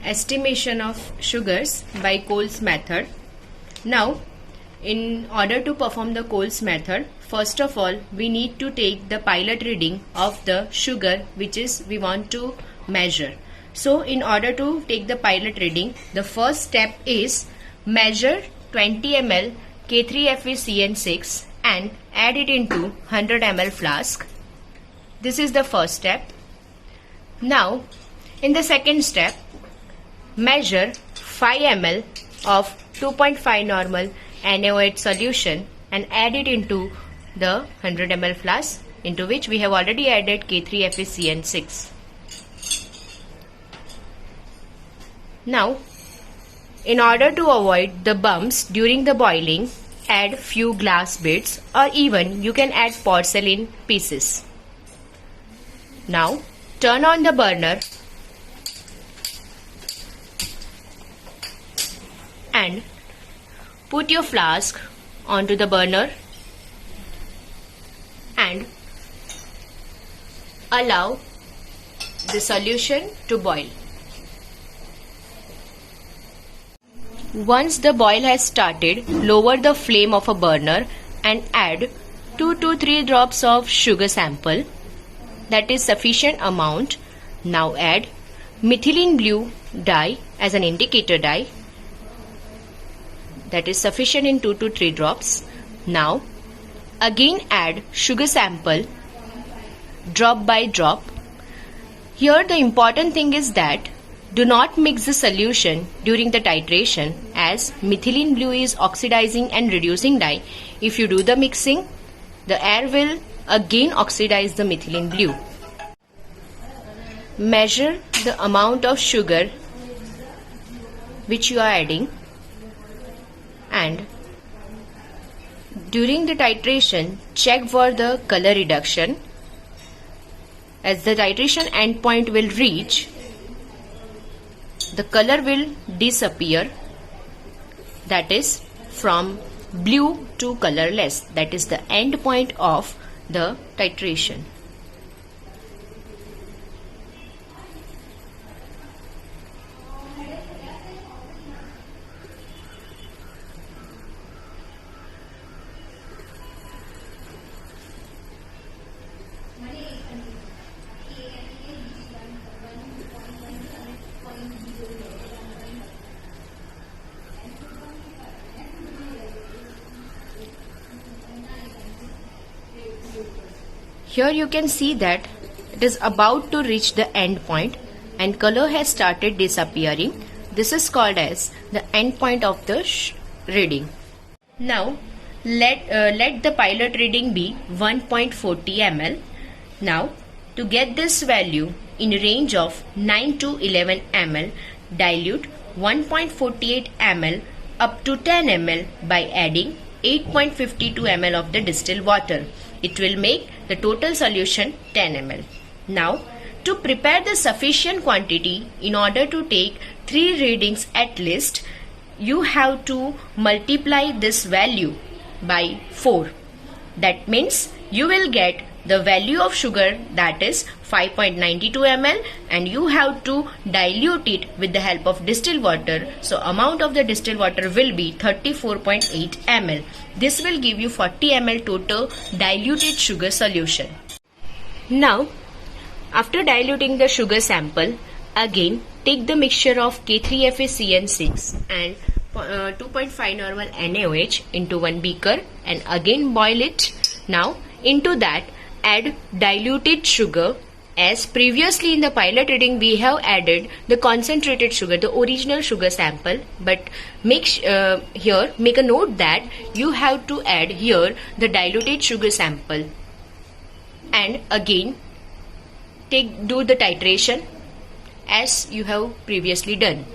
estimation of sugars by Coles method. Now, in order to perform the Coles method, first of all we need to take the pilot reading of the sugar which is we want to measure. So in order to take the pilot reading, the first step is measure 20 ml K3FeCN6 and add it into 100 ml flask. This is the first step. Now in the second step, measure 5 ml of 2.5 normal NaOH solution and add it into the 100 ml flask, into which we have already added K3FeCN6. Now, in order to avoid the bumps during the boiling, add few glass bits or even you can add porcelain pieces. Now, turn on the burner and put your flask onto the burner and allow the solution to boil. Once the boil has started, lower the flame of a burner and add 2 to 3 drops of sugar sample. That is sufficient amount. Now add methylene blue dye as an indicator dye. That is sufficient in 2 to 3 drops. Now again add sugar sample drop by drop. Here the important thing is that do not mix the solution during the titration, as methylene blue is oxidizing and reducing dye. If you do the mixing, the air will again oxidize the methylene blue. Measure the amount of sugar which you are adding, and during the titration check for the color reduction. As the titration endpoint will reach, the color will disappear, that is from blue to colorless. That is the end point of the titration. Here you can see that it is about to reach the end point and color has started disappearing. This is called as the end point of the reading. Now let the pilot reading be 1.40 ml. Now to get this value in range of 9 to 11 ml, dilute 1.48 ml up to 10 ml by adding 8.52 ml of the distilled water. It will make the total solution 10 ml. Now, to prepare the sufficient quantity in order to take 3 readings at least, you have to multiply this value by 4. That means you will get the value of sugar, that is 5.92 ml, and you have to dilute it with the help of distilled water. So amount of the distilled water will be 34.8 ml. This will give you 40 ml total diluted sugar solution. Now after diluting the sugar sample, again take the mixture of K3FeCN6 and 2.5 normal NaOH into one beaker and again boil it. Now into that add diluted sugar. As previously in the pilot reading we have added the concentrated sugar, the original sugar sample, but here make a note that you have to add here the diluted sugar sample and again do the titration as you have previously done.